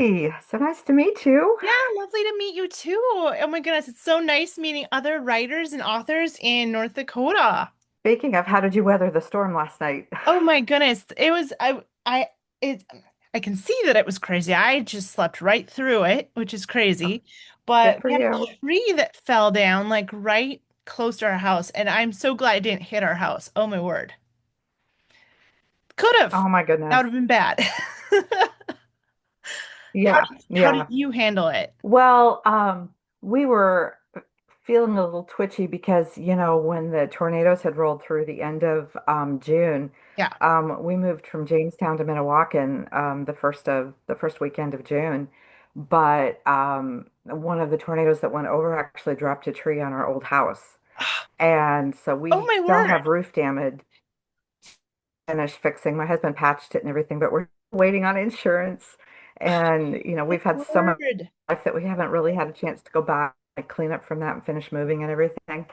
Hi, so nice to meet you. Yeah, lovely to meet you too. Oh my goodness, it's so nice meeting other writers and authors in North Dakota. Speaking of, how did you weather the storm last night? Oh my goodness, it was it I can see that it was crazy. I just slept right through it, which is crazy. Good But for we had you. a tree that fell down like right close to our house, and I'm so glad it didn't hit our house. Oh my word. Could have. Oh my That goodness. would have been bad. How Yeah, how did yeah. you handle it? Well, we were feeling a little twitchy because, when the tornadoes had rolled through the end of June, Yeah. we moved from Jamestown to Minnewacan the first weekend of June. But one of the tornadoes that went over actually dropped a tree on our old house. And so Oh we my still word. have roof damage. Finished fixing. My husband patched it and everything, but we're waiting on insurance. And, My we've had so much word. life that we haven't really had a chance to go back and clean up from that and finish moving and everything.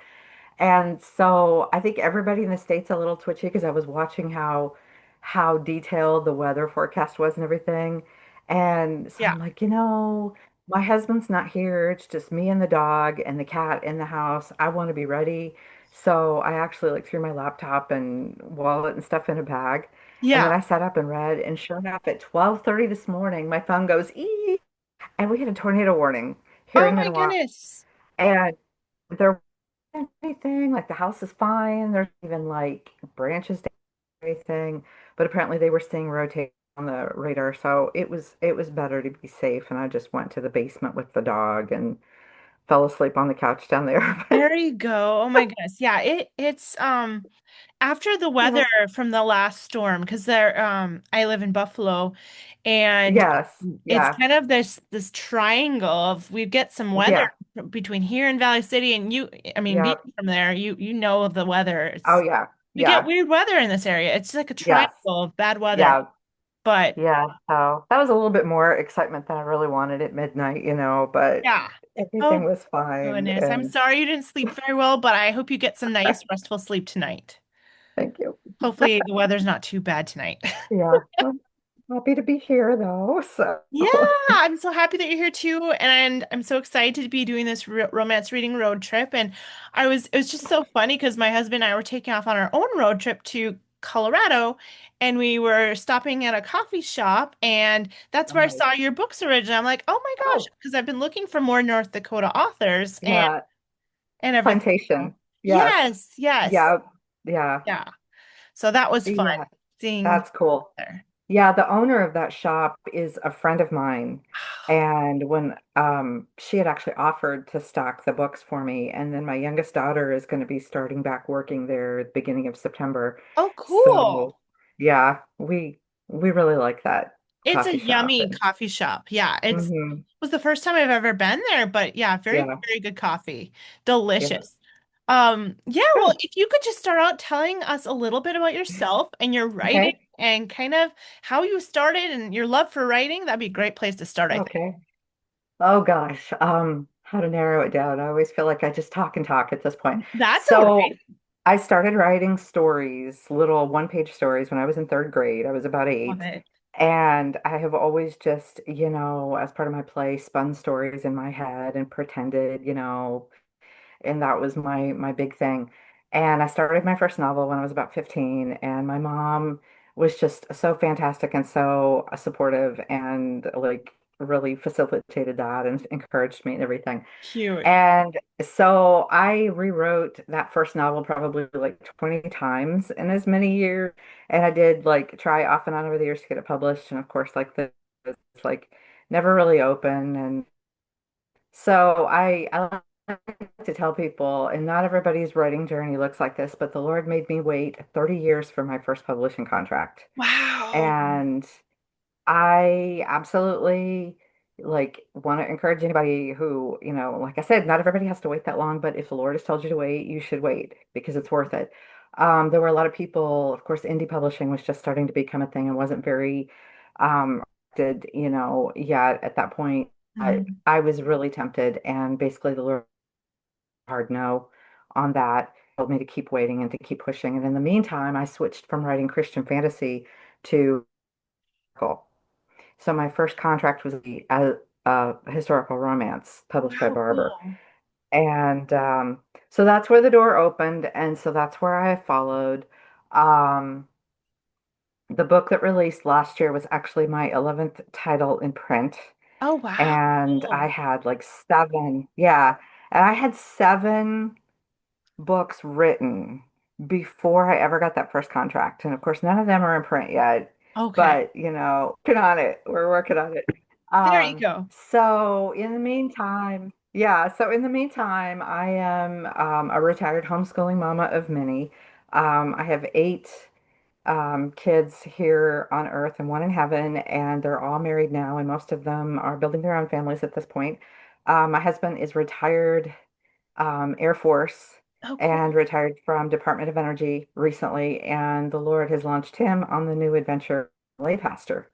And so I think everybody in the state's a little twitchy because I was watching how detailed the weather forecast was and everything. And so Yeah. I'm like, my husband's not here. It's just me and the dog and the cat in the house. I want to be ready. So I actually like threw my laptop and wallet and stuff in a bag. And then Yeah. I sat up and read, and sure enough, at 12:30 this morning, my phone goes, ee, and we had a tornado warning here Oh in my Minnesota. goodness. And there anything. Like the house is fine. There's even like branches down or anything. But apparently they were seeing rotate on the radar, so it was better to be safe. And I just went to the basement with the dog and fell asleep on the couch down there. There you go. Oh my goodness. Yeah, it's after the weather Yeah. from the last storm, because there I live in Buffalo, and Yes. it's Yeah. kind of this triangle of we get some weather Yeah. between here and Valley City, and I mean being Yeah. from there, you know the weather. Oh It's yeah. we get Yeah. weird weather in this area. It's like a Yes. triangle of bad weather. Yeah. But Yeah. So that was a little bit more excitement than I really wanted at midnight, but yeah. everything Oh was fine. goodness. I'm And sorry you didn't sleep very well, but I hope you get some nice restful sleep tonight. thank you. Hopefully the weather's not too bad tonight. Yeah. I'm happy to be here though. So Yeah, I'm so happy that you're here too, and I'm so excited to be doing this romance reading road trip. And it was just so funny because my husband and I were taking off on our own road trip to Colorado, and we were stopping at a coffee shop, and that's where I nice. saw your books originally. I'm like, oh my gosh, Oh, because I've been looking for more North Dakota authors yeah. and everything. So, Plantation. Yes. yes, yes, Yeah. Yeah. yeah. So that was fun Yeah. seeing That's cool. there. Yeah, the owner of that shop is a friend of mine. And when she had actually offered to stock the books for me, and then my youngest daughter is going to be starting back working there at the beginning of September. Oh, cool. So yeah, we really like that It's a coffee shop. yummy And coffee shop. Yeah, hmm was the first time I've ever been there, but yeah, very, yeah, very good coffee. yeah. Delicious. Yeah, well, Good. if you could just start out telling us a little bit about yourself and your writing Okay. and kind of how you started and your love for writing, that'd be a great place to start, I think. Okay. Oh gosh, how to narrow it down. I always feel like I just talk and talk at this point. That's all So right. I started writing stories, little one-page stories when I was in third grade. I was about Love 8. it. And I have always just, as part of my play, spun stories in my head and pretended, and that was my big thing. And I started my first novel when I was about 15, and my mom was just so fantastic and so supportive and like really facilitated that and encouraged me and everything. Cute. And so I rewrote that first novel probably like 20 times in as many years. And I did like try off and on over the years to get it published. And of course, like it's like never really open. And so I like to tell people, and not everybody's writing journey looks like this, but the Lord made me wait 30 years for my first publishing contract. Wow. And I absolutely like want to encourage anybody who, like I said, not everybody has to wait that long, but if the Lord has told you to wait, you should wait because it's worth it. There were a lot of people, of course, indie publishing was just starting to become a thing and wasn't very did, yet at that point. Mhm. I was really tempted, and basically the Lord hard no on that told me to keep waiting and to keep pushing. And in the meantime, I switched from writing Christian fantasy to So my first contract was a historical romance published by Wow, Barber. cool. And so that's where the door opened. And so that's where I followed. Um, the book that released last year was actually my 11th title in print. Oh, wow. And I had like seven, yeah. And I had seven books written before I ever got that first contract. And of course, none of them are in print yet, Okay. but working on it. We're working on it. There you go. So in the meantime, yeah, so in the meantime, I am a retired homeschooling mama of many. I have eight kids here on earth and one in heaven, and they're all married now, and most of them are building their own families at this point. My husband is retired Air Force Oh, cool. and retired from Department of Energy recently, and the Lord has launched him on the new adventure lay pastor.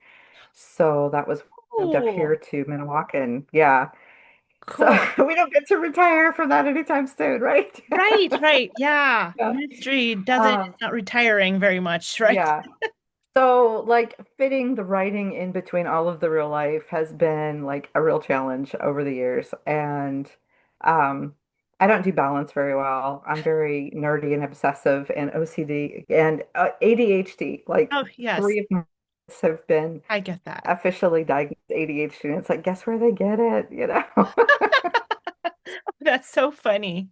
So that was moved up here Cool. to Minnewacan. Yeah. So Cool. we don't get to retire from that anytime soon, right? Right, right. Yeah. Yeah. Ministry doesn't, Um, it's not retiring very much, right? yeah. So, like, fitting the writing in between all of the real life has been like a real challenge over the years. And um, I don't do balance very well. I'm very nerdy and obsessive and OCD and ADHD. Like, Oh, yes. three of my kids have been I get that. officially diagnosed ADHD. And it's like, guess where they get it, you know? That's so funny.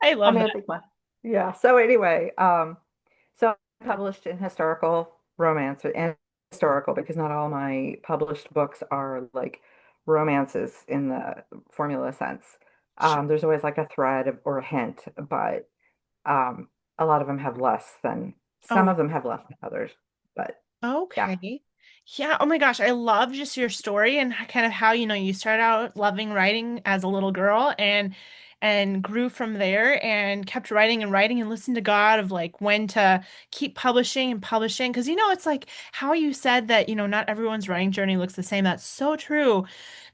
I I love mean, I that. think my, yeah. So anyway, so I published in historical romance and historical because not all my published books are like romances in the formula sense. Sure. There's always like a thread or a hint, but um, a lot of them have less than some Oh, of them have less than others. But yeah, okay. Yeah. Oh my gosh. I love just your story and kind of how, you started out loving writing as a little girl and grew from there and kept writing and writing and listened to God of like when to keep publishing and publishing. Because it's like how you said that, not everyone's writing journey looks the same. That's so true.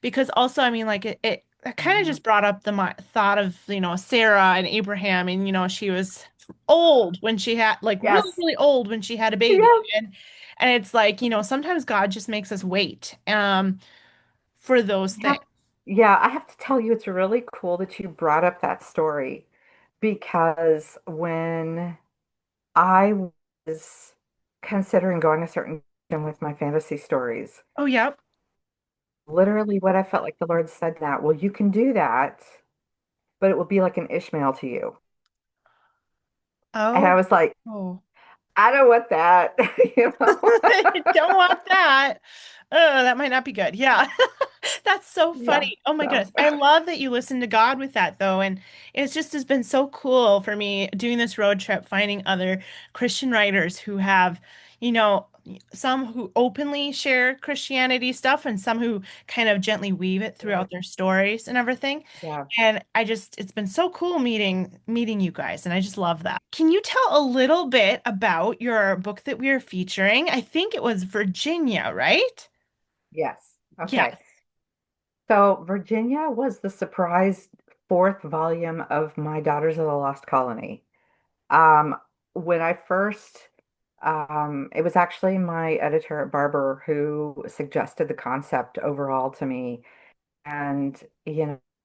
Because also, I mean, like it kind of Mhm. just brought up the thought of, Sarah and Abraham, and she was old when she had like really, Yes, really old when she had a baby. yes, And it's like, sometimes God just makes us wait for those yeah, things. yeah. I have to tell you, it's really cool that you brought up that story because when I was considering going a certain direction with my fantasy stories. Oh, yeah. Literally, what I felt like the Lord said that, well, you can do that, but it will be like an Ishmael to you. And I Oh, was like, oh. I don't want that, you know? Don't want that. Oh, that might not be good. Yeah. That's so Yeah. funny. Oh my So, goodness. I love that you listen to God with that though. And it's just has been so cool for me doing this road trip, finding other Christian writers who have, you know, some who openly share Christianity stuff and some who kind of gently weave it throughout right. their stories and everything. Yeah. And it's been so cool meeting you guys, and I just love that. Can you tell a little bit about your book that we are featuring? I think it was Virginia, right? Yes. Okay. Yes. So Virginia was the surprise fourth volume of My Daughters of the Lost Colony. Um, when I first, it was actually my editor at Barber who suggested the concept overall to me. And,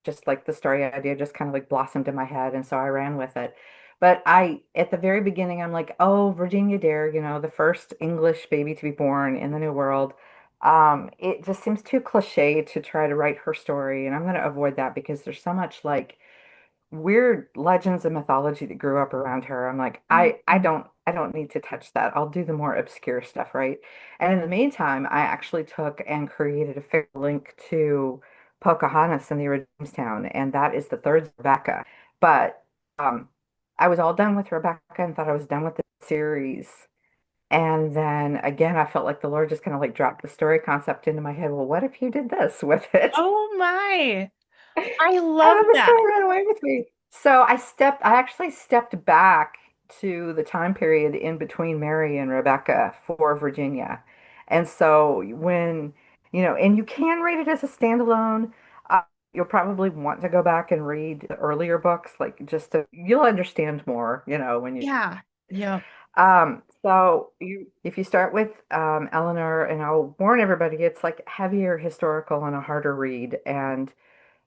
just like the story idea just kind of like blossomed in my head. And so I ran with it. But at the very beginning, I'm like, oh, Virginia Dare, the first English baby to be born in the New World. It just seems too cliche to try to write her story. And I'm going to avoid that because there's so much like weird legends and mythology that grew up around her. I'm like, Mhm. I don't need to touch that. I'll do the more obscure stuff, right? And in the meantime, I actually took and created a fair link to Pocahontas and the original Jamestown, and that is the third Rebecca. But I was all done with Rebecca and thought I was done with the series. And then again, I felt like the Lord just kind of like dropped the story concept into my head. Well, what if you did this with it? Oh my. I And love then the that. story ran away with me. So I actually stepped back to the time period in between Mary and Rebecca for Virginia. And so and you can read it as a standalone. Uh, you'll probably want to go back and read the earlier books, like you'll understand more, when you, Yeah. Yeah. If you start with Eleanor, and I'll warn everybody, it's like heavier historical and a harder read. And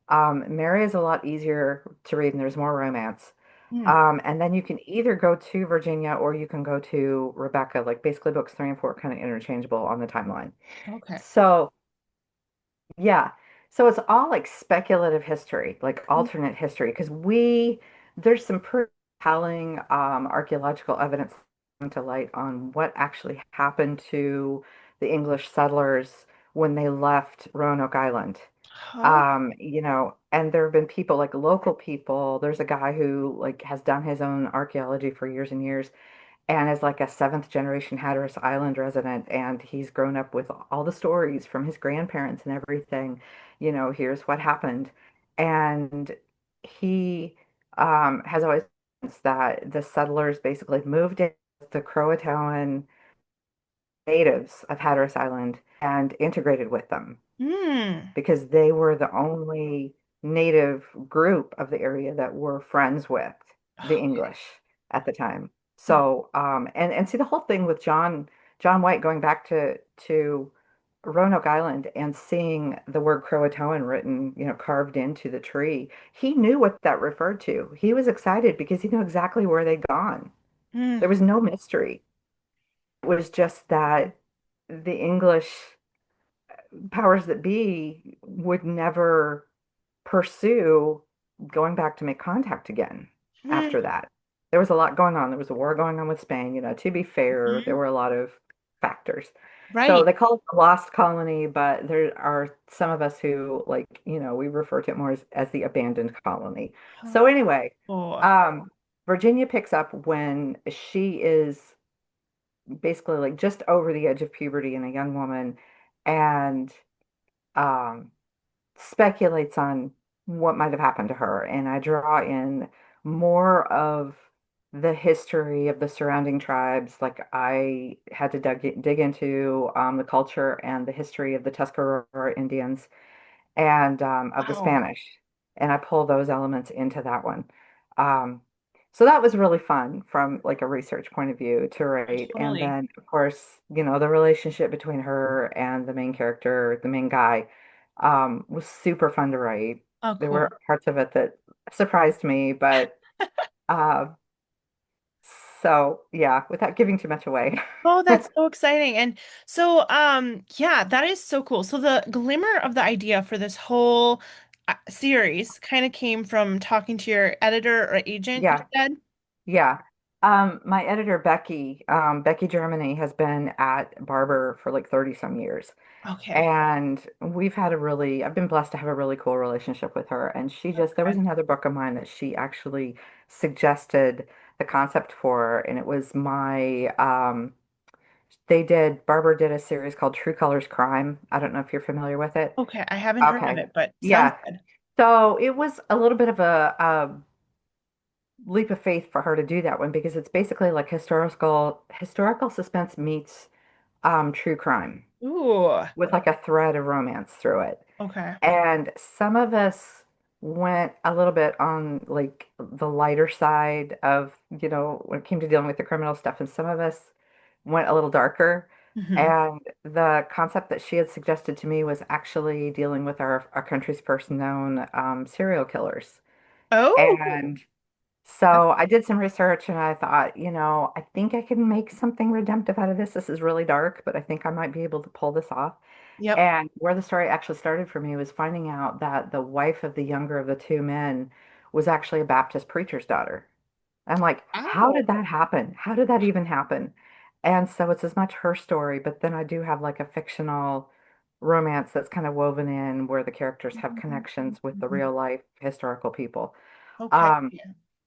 Mary is a lot easier to read, and there's more romance. Hmm. And then you can either go to Virginia or you can go to Rebecca. Like basically, books three and four are kind of interchangeable on the timeline. Okay. So yeah. So it's all like speculative history, like alternate history, because there's some pretty telling archaeological evidence come to light on what actually happened to the English settlers when they left Roanoke Island. Oh, And there have been people like local people. There's a guy who like has done his own archaeology for years and years and is like a seventh generation Hatteras Island resident, and he's grown up with all the stories from his grandparents and everything. Here's what happened, and he has always that the settlers basically moved in with the Croatoan natives of Hatteras Island and integrated with them hmm. because they were the only native group of the area that were friends with the English at the time. Okay. So, and see the whole thing with John White going back to Roanoke Island and seeing the word Croatoan written, carved into the tree. He knew what that referred to. He was excited because he knew exactly where they'd gone. Hmm. There was no mystery. It was just that the English powers that be would never pursue going back to make contact again Hmm. after that. There was a lot going on. There was a war going on with Spain. To be fair, there Hmm. were a lot of factors. So Right. they call it the lost colony, but there are some of us who we refer to it more as the abandoned colony. So anyway, Oh. um, Virginia picks up when she is basically like just over the edge of puberty and a young woman, and um, speculates on what might have happened to her. And I draw in more of the history of the surrounding tribes. Like I had to dig into the culture and the history of the Tuscarora Indians and of the Wow. Spanish. And I pull those elements into that one. Um, so that was really fun from like a research point of view to write. And Totally. then, of course, the relationship between her and the main character, the main guy, was super fun to write. Oh, There were cool. parts of it that surprised me, but uh, so yeah, without giving too much away. Oh, that's so exciting. And so, yeah, that is so cool. So the glimmer of the idea for this whole series kind of came from talking to your editor or agent, you Yeah, said? yeah. My editor, Becky Germany, has been at Barber for like 30 some years. Okay. And I've been blessed to have a really cool relationship with her. And there was Okay. another book of mine that she actually suggested the concept for. And it was Barber did a series called True Colors Crime. I don't know if you're familiar with it. Okay. I haven't heard of Okay. it, but sounds Yeah. good. So it was a little bit of a leap of faith for her to do that one because it's basically like historical suspense meets true crime Ooh. with like a thread of romance through it. Okay. And some of us went a little bit on like the lighter side of, when it came to dealing with the criminal stuff, and some of us went a little darker. Hmm. And the concept that she had suggested to me was actually dealing with our country's first known serial killers. Oh, And so I did some research and I thought, I think I can make something redemptive out of this. This is really dark, but I think I might be able to pull this off. yep. And where the story actually started for me was finding out that the wife of the younger of the two men was actually a Baptist preacher's daughter. I'm like, how Oh. did that happen? How did that even happen? And so it's as much her story, but then I do have like a fictional romance that's kind of woven in where the characters have connections with the real life historical people. Okay. Um,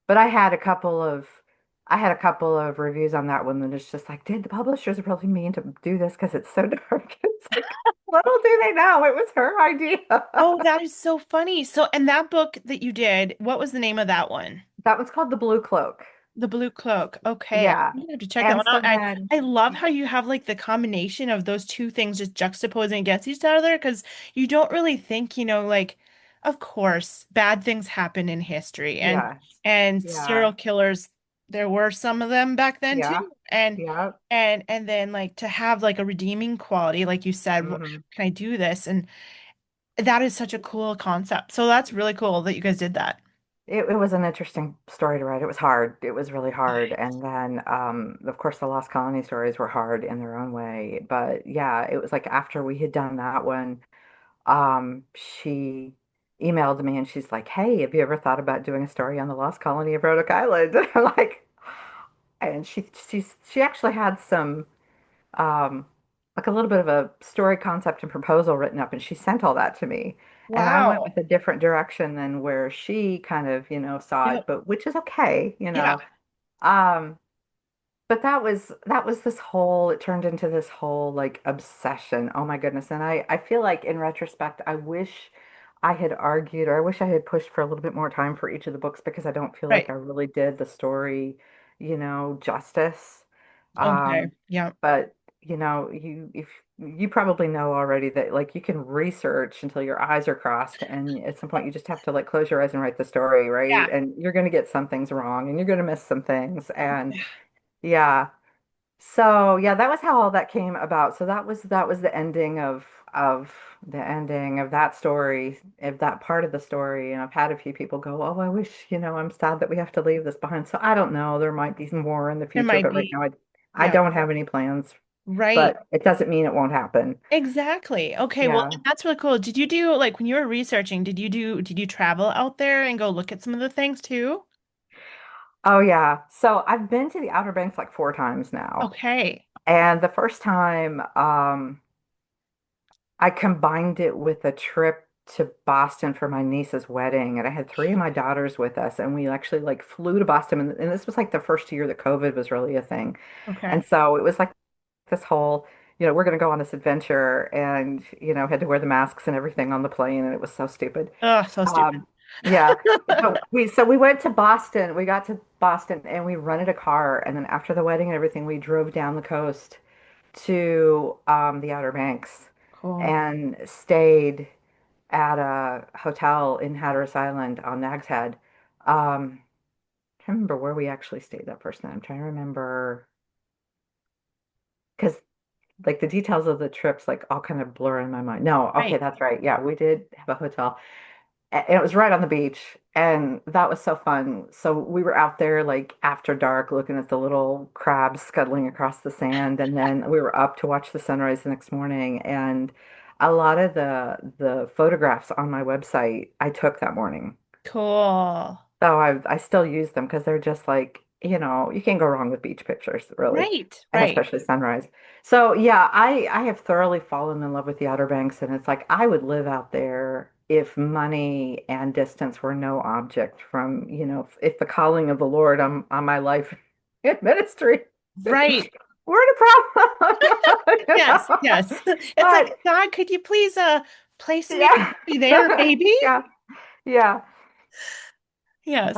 but I had a couple of reviews on that one that it's just like, did the publishers really mean to do this because it's so dark? It's like, little do they know it was her idea. Oh, that is so funny. So, and that book that you did, what was the name of that one? That one's called The Blue Cloak. The Blue Cloak. Okay, I'm Yeah. gonna have to check that And one so out. then, I love how you have like the combination of those two things just juxtaposing against each other because you don't really think, like, of course, bad things happen in history yeah, and yeah, serial killers there were some of them back then Yeah. too. And Yeah. and then like to have like a redeeming quality, like you said, Hmm. can I do this? And that is such a cool concept. So that's really cool that you guys did that. It was an interesting story to write. It was hard. It was really hard. And then, of course, the Lost Colony stories were hard in their own way. But yeah, it was like after we had done that one, she emailed me and she's like, "Hey, have you ever thought about doing a story on the Lost Colony of Rhode Island?" And I'm like, and she actually had some um, like a little bit of a story concept and proposal written up, and she sent all that to me. And I went Wow. with a different direction than where she kind of, saw it, Yep. but which is okay, Yeah. Um, but that was this whole, it turned into this whole like obsession. Oh my goodness. And I feel like in retrospect, I wish I had argued or I wish I had pushed for a little bit more time for each of the books because I don't feel like Right. I really did the story, justice. Okay. Um, Yeah. but if you probably know already that like you can research until your eyes are crossed, and at some point you just have to like close your eyes and write the story, right? Yeah. And you're going to get some things wrong, and you're going to miss some things, and yeah. So yeah, that was how all that came about. So that was the ending of that story, of that part of the story. And I've had a few people go, "Oh, I wish, I'm sad that we have to leave this behind." So I don't know. There might be some more in the There future, might but right be. now I Yeah. don't have any plans. Right. But it doesn't mean it won't happen. Exactly. Okay, well, Yeah. that's really cool. Did you do like when you were researching, did you travel out there and go look at some of the things too? Oh yeah. So I've been to the Outer Banks like 4 times now. Okay. And the first time, I combined it with a trip to Boston for my niece's wedding, and I had three of my daughters with us, and we actually like flew to Boston, and this was like the first year that COVID was really a thing, Okay. and so it was like this whole, we're going to go on this adventure, and had to wear the masks and everything on the plane, and it was so stupid. Oh, so stupid. Um, yeah, but we went to Boston. We got to Boston, and we rented a car, and then after the wedding and everything, we drove down the coast to the Outer Banks Cool. and stayed at a hotel in Hatteras Island on Nag's Head. Can't remember where we actually stayed that first night. I'm trying to remember because like the details of the trips like all kind of blur in my mind. No, okay, Right. that's right. Yeah, we did have a hotel. And it was right on the beach, and that was so fun. So we were out there like after dark looking at the little crabs scuttling across the sand, and then we were up to watch the sunrise the next morning. And a lot of the photographs on my website I took that morning. Cool. So I still use them because they're just like, you can't go wrong with beach pictures, really, Right. and Right. especially sunrise. So yeah, I have thoroughly fallen in love with the Outer Banks, and it's like I would live out there if money and distance were no object from, if the calling of the Lord on my life in ministry Right. weren't a problem. Yes. Yes. It's like, But God, could you please place me yeah. there, maybe? Yeah. Yeah. Yes.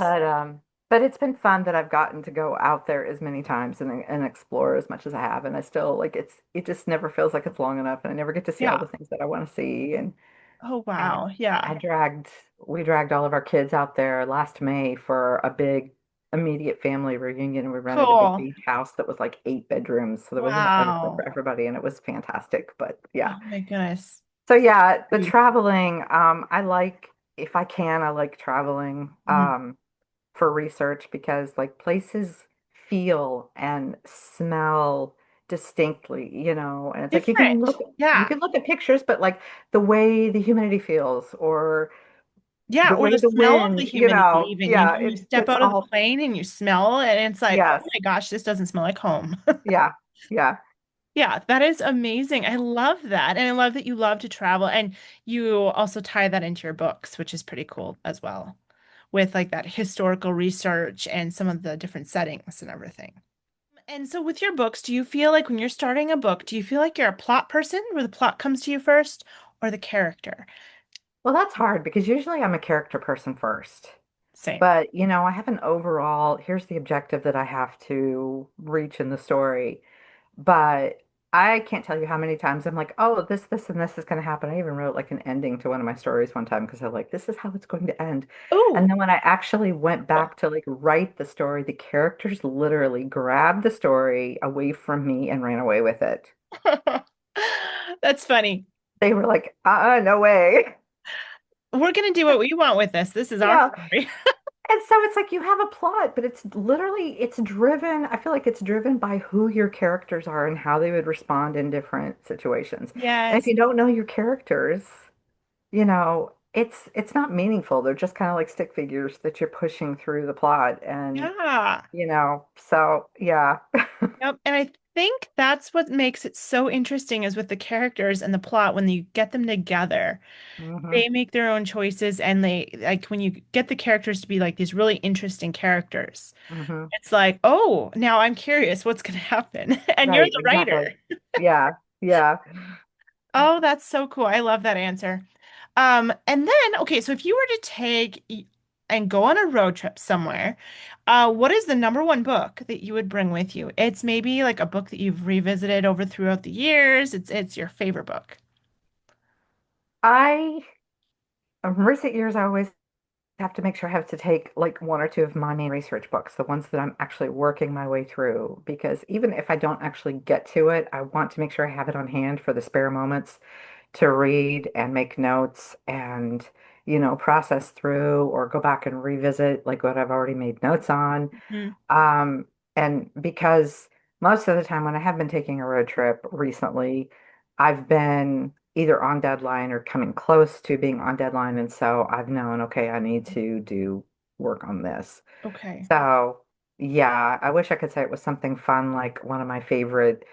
But it's been fun that I've gotten to go out there as many times and explore as much as I have. And I still like it just never feels like it's long enough. And I never get to see all Yeah. the things that I want to see. Oh, And wow. Yeah. I dragged we dragged all of our kids out there last May for a big immediate family reunion. And we rented a big Cool. beach house that was like 8 bedrooms. So there was enough room Wow. for everybody, and it was fantastic. But yeah. Oh my goodness. So yeah, the Sweet. traveling, I like, if I can, I like traveling. Mhm. For research because like places feel and smell distinctly, and it's like Different. you Yeah. can look at pictures, but like the way the humidity feels or Yeah. the Or way the the smell of the wind, humidity, even, yeah, you it step it's out of the all plane and you smell and it's like, oh yes, my gosh, this doesn't smell like home. yeah, yeah. Yeah, that is amazing. I love that. And I love that you love to travel and you also tie that into your books, which is pretty cool as well, with like that historical research and some of the different settings and everything. And so with your books, do you feel like when you're starting a book, do you feel like you're a plot person where the plot comes to you first or the character? Well, that's hard because usually I'm a character person first. Same. But, I have an overall, here's the objective that I have to reach in the story. But I can't tell you how many times I'm like, oh, this, and this is going to happen. I even wrote like an ending to one of my stories one time because I'm like, this is how it's going to end. And Oh, then when I actually went back to like write the story, the characters literally grabbed the story away from me and ran away with it. that's funny. They were like, no way. We're gonna do what we want with this. This is our Yeah. story. And so it's like you have a plot, but it's literally it's driven, I feel like it's driven by who your characters are and how they would respond in different situations. And if Yes. you don't know your characters, it's not meaningful. They're just kind of like stick figures that you're pushing through the plot and Yeah. so yeah. Yep. And I think that's what makes it so interesting is with the characters and the plot when you get them together. Hmm. They make their own choices and they like when you get the characters to be like these really interesting characters. Hmm. It's like, oh, now I'm curious what's going to happen. And you're Right, the exactly. writer. Yeah. Yeah. Oh, that's so cool. I love that answer. And then, okay, so if you were to and go on a road trip somewhere, what is the number one book that you would bring with you? It's maybe like a book that you've revisited over throughout the years. It's your favorite book. I in recent years I always have to make sure I have to take like one or two of my main research books, the ones that I'm actually working my way through, because even if I don't actually get to it, I want to make sure I have it on hand for the spare moments to read and make notes and, process through or go back and revisit like what I've already made notes on. Mhm. Um, and because most of the time when I have been taking a road trip recently, I've been either on deadline or coming close to being on deadline. And so I've known, okay, I need to do work on this. Okay. So yeah, I wish I could say it was something fun like one of my favorite,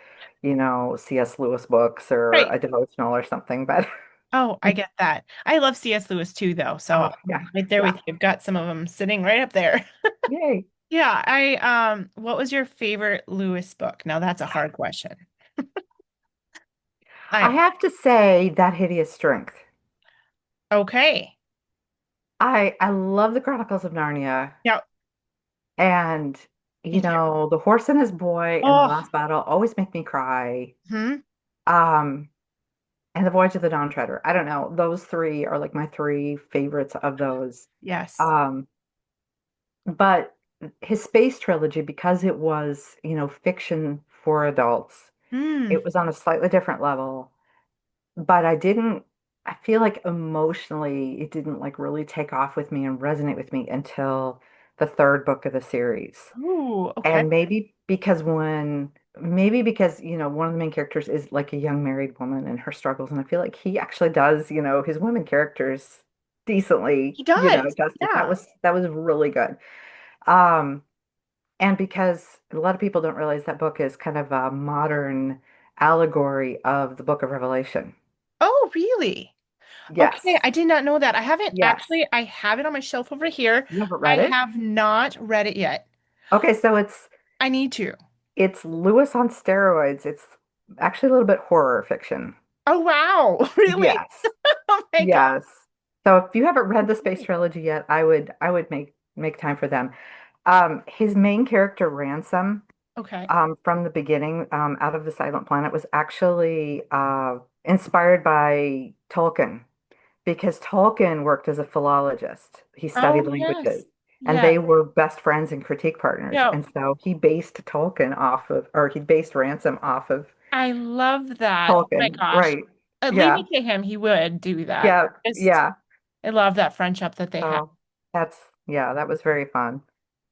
C.S. Lewis books or Right. a devotional or something, but Oh, I get that. I love C.S. Lewis too, though. So oh yeah, I'm right there yeah. with you. I've got some of them sitting right up there. Yay. Yeah, what was your favorite Lewis book? Now that's a hard question. I I know. have to say that Hideous Strength. Okay. I love the Chronicles of Narnia Yeah, and me too. the horse and his boy and the Oh, last battle always make me cry. hmm. Um and the Voyage of the Dawn Treader. I don't know. Those three are like my three favorites of those. Yes. Um but his space trilogy, because it was, fiction for adults, Mm. it was on a slightly different level. But I feel like emotionally, it didn't like really take off with me and resonate with me until the third book of the series. Ooh, okay. And maybe because, one of the main characters is like a young married woman and her struggles. And I feel like he actually does, his women characters decently, He does. justice. Yeah. That was really good. Um, and because a lot of people don't realize that book is kind of a modern allegory of the Book of Revelation. Oh, really? Okay, Yes. I did not know that. I haven't Yes. actually, I have it on my shelf over here. You haven't I read it? have not read it yet. Okay, so I need to. it's Lewis on steroids. It's actually a little bit horror fiction. Oh, wow. Really? Yes. Oh my God. Yes. So if you haven't read the Space Trilogy yet, I would make time for them. His main character, Ransom, Okay. from the beginning, out of the Silent Planet, was actually inspired by Tolkien because Tolkien worked as a philologist. He Oh, studied yes. languages, and Yes. they were best friends and critique partners. Yeah. And so he based Ransom off of I love that. Oh my Tolkien. gosh. Right. Leave Yeah. it to him. He would do that. Yeah. Just, Yeah. I love that friendship that they have. So yeah, that was very fun.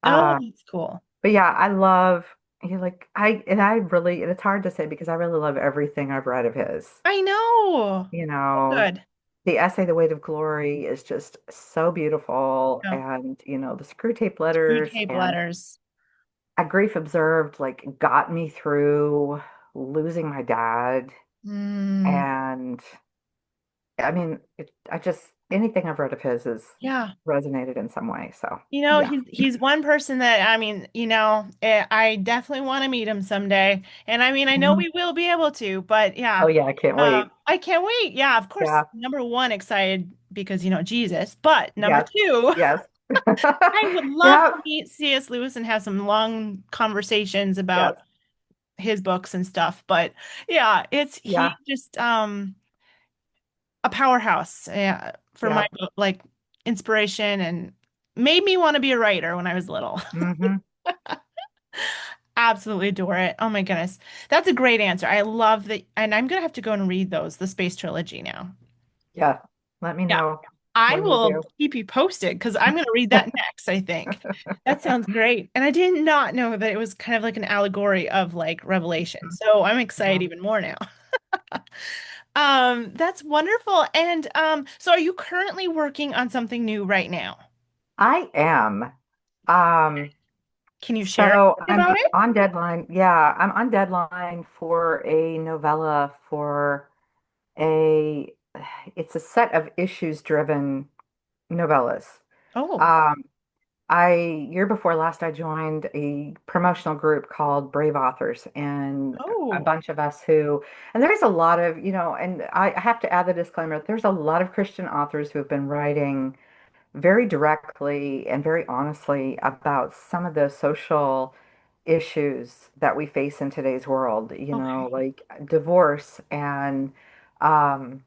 Oh, Uh, that's cool. but yeah, I love, I really, and it's hard to say because I really love everything I've read of his. I know. You So know, good. the essay, The Weight of Glory, is just so beautiful. Yeah. And, the screw tape Screw letters tape and letters. A Grief Observed, like, got me through losing my dad. Mm, And I mean, anything I've read of his has yeah. resonated in some way. So, You know, yeah. he's one person that I mean, I definitely want to meet him someday. And I mean, I know Mhm. we will be able to, but Oh, yeah. yeah, I can't wait. I can't wait. Yeah, of course, Yeah. number one, excited because Jesus. But number Yes. two, Yes. I would love Yeah. to meet C.S. Lewis and have some long conversations Yes. about his books and stuff. But yeah, it's he Yeah, just a powerhouse for my yeah. book, like inspiration and made me want to be a writer when I was little. Hmm. Absolutely adore it. Oh my goodness. That's a great answer. I love that. And I'm gonna have to go and read those, the space trilogy now. Yeah. Let me Yeah. know I when you will do. keep you posted because I'm gonna read that next, I think. That sounds great. And I did not know that it was kind of like an allegory of like Revelation. So I'm excited Yeah. even more now. That's wonderful. And so are you currently working on something new right now? I am. Um, Can you share so about I'm it? on deadline. Yeah, I'm on deadline for a novella for a, it's a set of issues driven novellas. Oh, Um, year before last, I joined a promotional group called Brave Authors, and a oh. bunch of us and there's a lot of, and I have to add the disclaimer, there's a lot of Christian authors who have been writing very directly and very honestly about some of the social issues that we face in today's world, Okay. like divorce and um,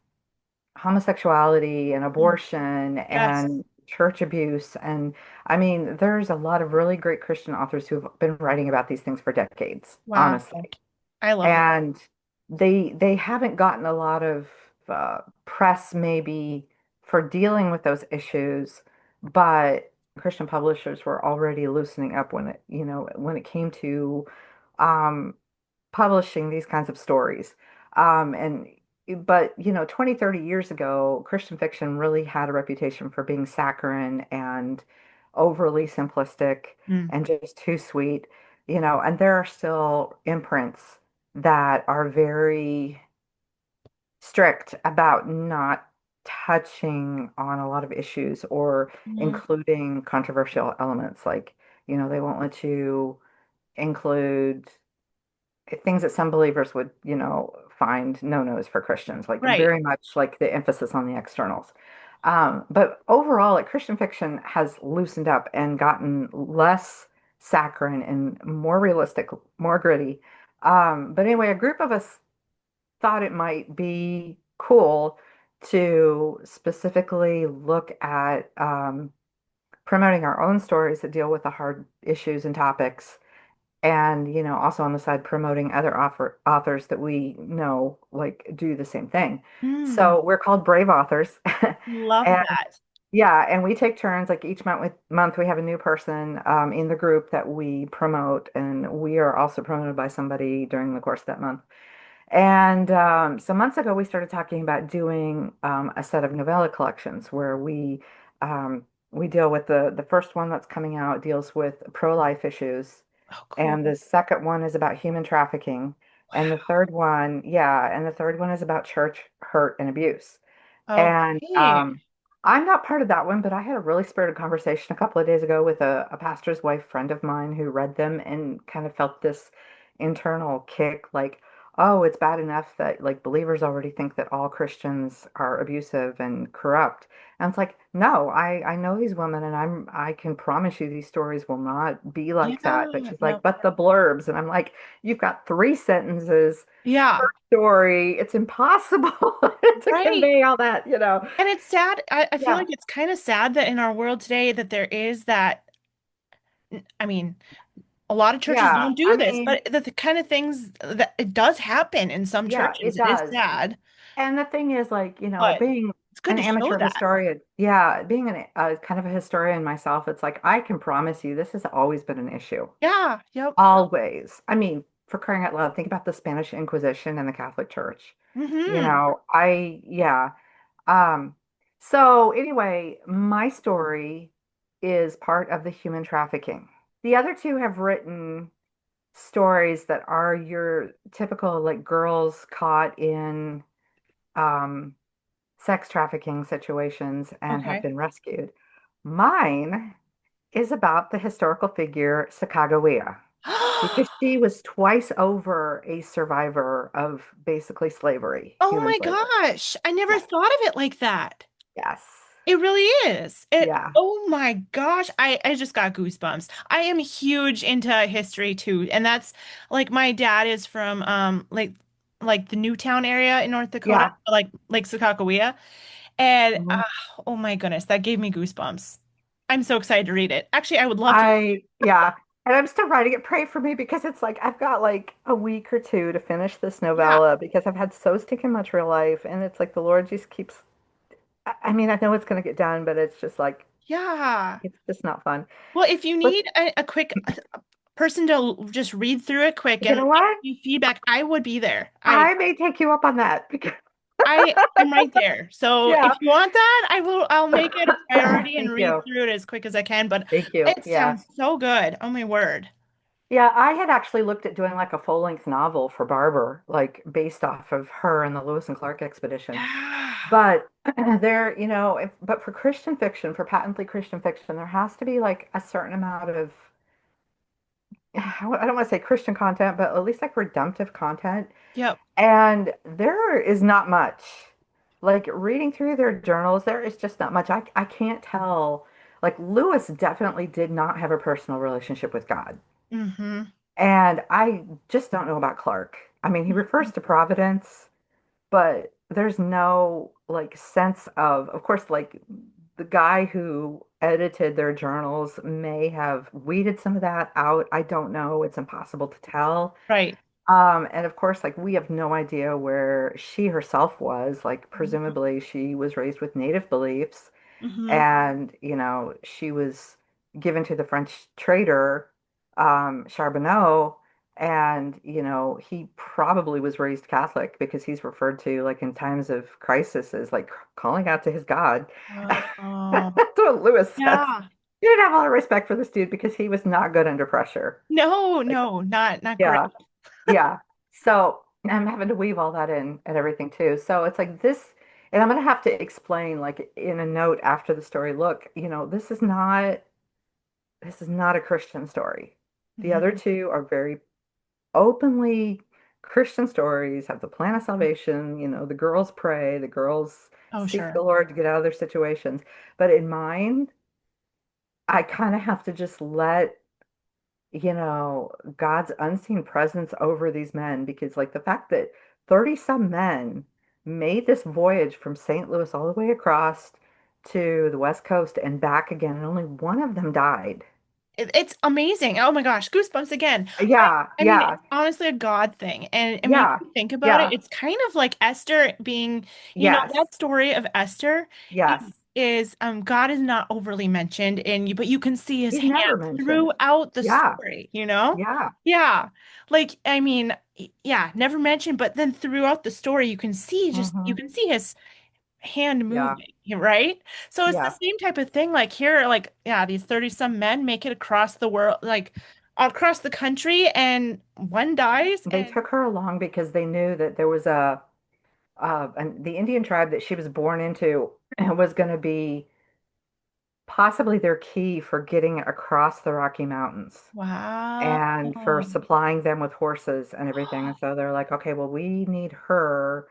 homosexuality and Mm. abortion Yes. and church abuse. And I mean, there's a lot of really great Christian authors who've been writing about these things for decades, Wow. honestly. I love that. And they haven't gotten a lot of press maybe for dealing with those issues, but Christian publishers were already loosening up when it came to um, publishing these kinds of stories. And but 20, 30 years ago, Christian fiction really had a reputation for being saccharine and overly simplistic Mm. and just too sweet, and there are still imprints that are very strict about not touching on a lot of issues or Mm. including controversial elements. Like, they won't let you include things that some believers would, find no-nos for Christians, like Right. very much like the emphasis on the externals. But overall, like Christian fiction has loosened up and gotten less saccharine and more realistic, more gritty. But anyway, a group of us thought it might be cool to specifically look at promoting our own stories that deal with the hard issues and topics and also on the side promoting other authors that we know like do the same thing. Mm. So we're called Brave Authors. Love And that. yeah, and we take turns, like each month we have a new person in the group that we promote, and we are also promoted by somebody during the course of that month. And some months ago, we started talking about doing a set of novella collections where we deal with the first one that's coming out deals with pro-life issues, Oh, and cool. the second one is about human trafficking, and the third one, yeah, and the third one is about church hurt and abuse. Wow. And Okay. I'm not part of that one, but I had a really spirited conversation a couple of days ago with a pastor's wife friend of mine who read them and kind of felt this internal kick like, oh, it's bad enough that like believers already think that all Christians are abusive and corrupt. And it's like, no, I know these women and I can promise you these stories will not be like that. But Yeah. she's like, Yep. but the blurbs. And I'm like, you've got three sentences Yeah. per story. It's impossible to Right. convey all that. And it's sad. I feel Yeah. like it's kind of sad that in our world today that there is that. I mean, a lot of churches Yeah. don't I do this, mean, but the kind of things that it does happen in some yeah, churches. it It is does. sad, And the thing is, like, but being it's good an to show amateur that. historian, yeah, being a kind of a historian myself, it's like I can promise you this has always been an issue. Yeah. Yep. Always. I mean, for crying out loud, think about the Spanish Inquisition and the Catholic Church. Hmm. Yeah. Um, so anyway, my story is part of the human trafficking. The other two have written stories that are your typical like girls caught in um, sex trafficking situations and have Okay. been rescued. Mine is about the historical figure Sacagawea because she was twice over a survivor of basically slavery, Oh human my slavery. gosh. I never Yes, thought of it like that. yes. It really is. Yeah. Oh my gosh, I just got goosebumps. I am huge into history too, and that's like my dad is from like the Newtown area in North Dakota, Yeah. like Lake Sakakawea, and Mhm. oh my goodness, that gave me goosebumps. I'm so excited to read it. Actually, I would love to. Yeah. And I'm still writing it. Pray for me because it's like I've got like a week or two to finish this Yeah, novella because I've had so stinking much real life. And it's like the Lord just keeps, I mean, I know it's going to get done, but it's just like, yeah. it's just not fun. Well, if you But need a quick person to just read through it quick you and know give what? you feedback, I would be there. I may take you up on that because, I'm right there. So yeah. if you want that, I'll make it a priority and Thank read you. through it as quick as I can, but Thank you. it Yeah. sounds so good. Oh my word. Yeah, I had actually looked at doing like a full-length novel for Barber, like based off of her and the Lewis and Clark expedition. Yeah. But there, but for Christian fiction, for patently Christian fiction, there has to be like a certain amount of, I don't want to say Christian content, but at least like redemptive content. Yep. And there is not much. Like reading through their journals, there is just not much. I can't tell. Like Lewis definitely did not have a personal relationship with God. Mm-hmm. And I just don't know about Clark. I mean, he refers to Providence, but there's no like sense of course, like the guy who edited their journals may have weeded some of that out. I don't know. It's impossible to tell. Right. And of course, like we have no idea where she herself was. Like presumably she was raised with native beliefs Mm-hmm. and she was given to the French trader Charbonneau, and he probably was raised Catholic because he's referred to like in times of crisis as like calling out to his God. Oh, That's what Lewis says. yeah. He didn't have a lot of respect for this dude because he was not good under pressure. No, Like, no, not great. yeah, yeah. So I'm having to weave all that in and everything too. So it's like this, and I'm gonna have to explain like in a note after the story, look, this is not a Christian story. The other Mhm. two are very openly Christian stories, have the plan of salvation, the girls pray, the girls Oh, seek the sure. Lord to get out of their situations. But in mine, I kind of have to just let God's unseen presence over these men because, like, the fact that 30 some men made this voyage from St. Louis all the way across to the West Coast and back again, and only one of them died. It's amazing. Oh my gosh, goosebumps again. Yeah, I mean, yeah, it's honestly a God thing. And I mean, if yeah, you think about it, yeah, it's kind of like Esther being, yes, that story of Esther yes. is God is not overly mentioned in you, but you can see his He's hand never mentioned. throughout the Yeah, story. yeah, Yeah. Like, I mean, yeah, never mentioned, but then throughout the story, you hmm, can see his hand yeah, moving, right? So it's the yeah. same type of thing. Like here, like, yeah, these 30 some men make it across the world, like across the country, and one dies. They And took her along because they knew that there was the Indian tribe that she was born into was going to be possibly their key for getting across the Rocky Mountains wow. and for supplying them with horses and everything. And so they're like, okay, well, we need her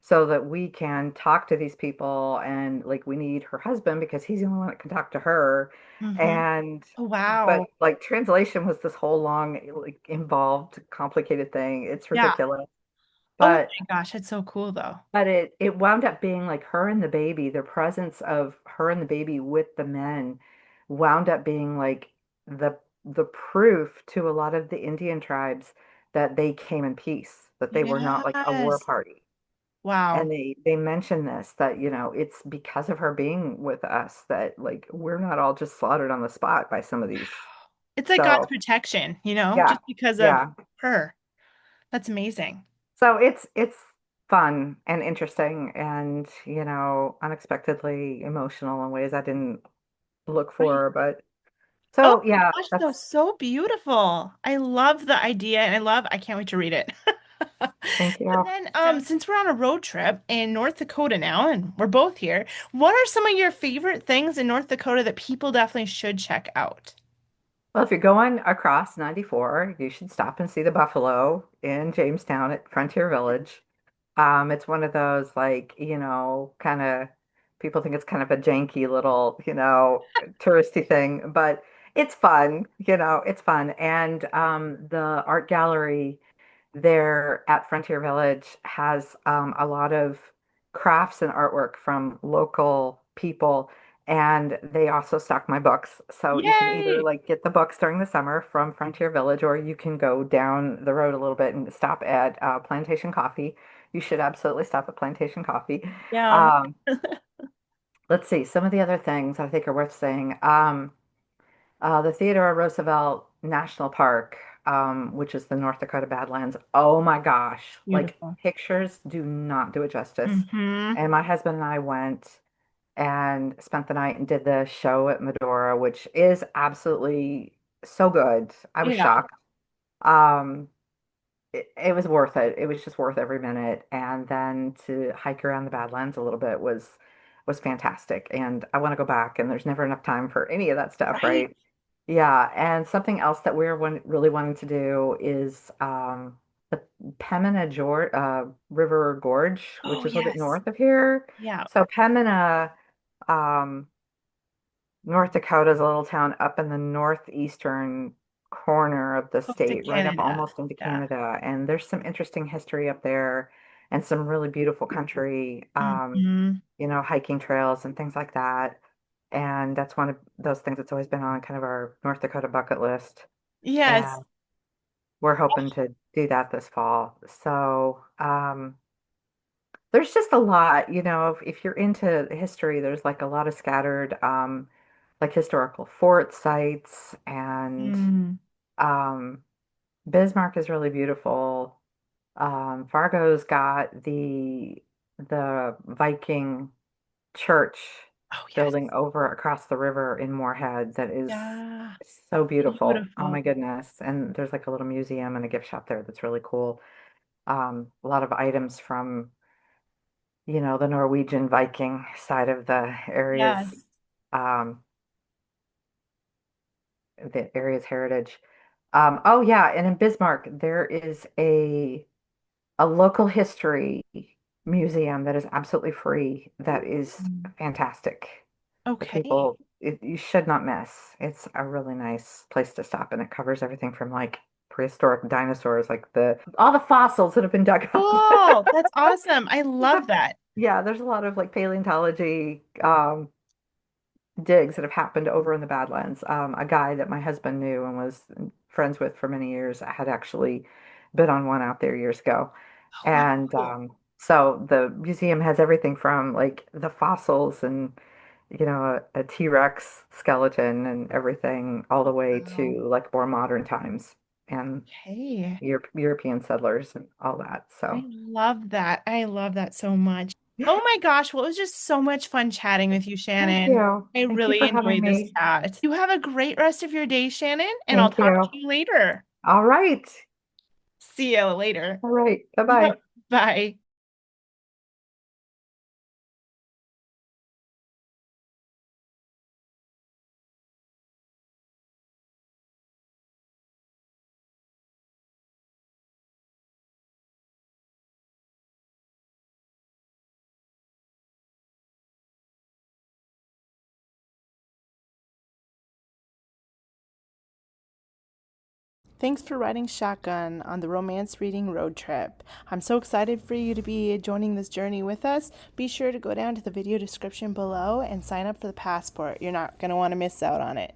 so that we can talk to these people. And like, we need her husband because he's the only one that can talk to her. Hmm. And, Oh, but wow. like, translation was this whole long, like, involved, complicated thing. It's Yeah. ridiculous. Oh But my gosh, it's so cool though. it wound up being like her and the baby, the presence of her and the baby with the men wound up being like the proof to a lot of the Indian tribes that they came in peace, that they were not like a war Yes. party. And Wow. they mention this that, it's because of her being with us that like we're not all just slaughtered on the spot by some of these. It's like God's So protection, yeah, just because of yeah. her. That's amazing. So it's fun and interesting and, unexpectedly emotional in ways I didn't look Right. for. But Oh so my yeah, gosh, that was that's so beautiful. I love the idea and I can't wait to read it. thank But you. then, since we're on a road trip in North Dakota now, and we're both here, what are some of your favorite things in North Dakota that people definitely should check out? Well, if you're going across 94, you should stop and see the buffalo in Jamestown at Frontier Village. It's one of those like, kind of People think it's kind of a janky little, touristy thing, but it's fun, it's fun. And the art gallery there at Frontier Village has a lot of crafts and artwork from local people. And they also stock my books. So you can either Yay! like get the books during the summer from Frontier Village, or you can go down the road a little bit and stop at Plantation Coffee. You should absolutely stop at Plantation Coffee. Yum. Um, let's see, some of the other things I think are worth saying. The Theodore Roosevelt National Park, which is the North Dakota Badlands. Oh my gosh, like Beautiful. pictures do not do it justice. Hmm. And my husband and I went and spent the night and did the show at Medora, which is absolutely so good. I was Yeah. shocked. Um, it was worth it. It was just worth every minute. And then to hike around the Badlands a little bit was fantastic. And I want to go back, and there's never enough time for any of that stuff, Right. right? Yeah, and something else that really wanting to do is the River Gorge, Oh, which is a little bit yes. north of here. Yeah. So Pembina, um, North Dakota is a little town up in the northeastern corner of the Close to state, right up Canada. almost into Yeah. Canada. And there's some interesting history up there and some really beautiful country, Hmm. hiking trails and things like that. And that's one of those things that's always been on kind of our North Dakota bucket list. Yes. And we're hoping to do that this fall. So, there's just a lot, if you're into history, there's like a lot of scattered, like historical fort sites and Mm. um, Bismarck is really beautiful. Fargo's got the Viking church Oh, yes. building over across the river in Moorhead that is Yeah. so beautiful. Oh Beautiful. my goodness. And there's like a little museum and a gift shop there that's really cool. A lot of items from, the Norwegian Viking side of Yes. um, the area's heritage. Oh yeah, and in Bismarck there is a local history museum that is absolutely free. That is Mm. fantastic. The Okay. people you should not miss. It's a really nice place to stop, and it covers everything from like prehistoric dinosaurs, like the all the fossils that have been dug up. Cool. That's awesome. I love that. Yeah, there's a lot of like paleontology digs that have happened over in the Badlands. A guy that my husband knew and was friends with for many years had actually been on one out there years ago. Oh, And wow. so the museum has everything from like the fossils and, a T-Rex skeleton and everything all the way Wow. to like more modern times and Okay. European settlers and all that. I So love that. I love that so much. Oh my gosh. Well, it was just so much fun chatting with you, thank Shannon. you. I Thank you really for having enjoyed this me. chat. You have a great rest of your day, Shannon, and I'll Thank talk to you. you later. All right. See you later. All right. Bye-bye. Yep. Bye. Thanks for riding shotgun on the Romance Reading Road Trip. I'm so excited for you to be joining this journey with us. Be sure to go down to the video description below and sign up for the passport. You're not going to want to miss out on it.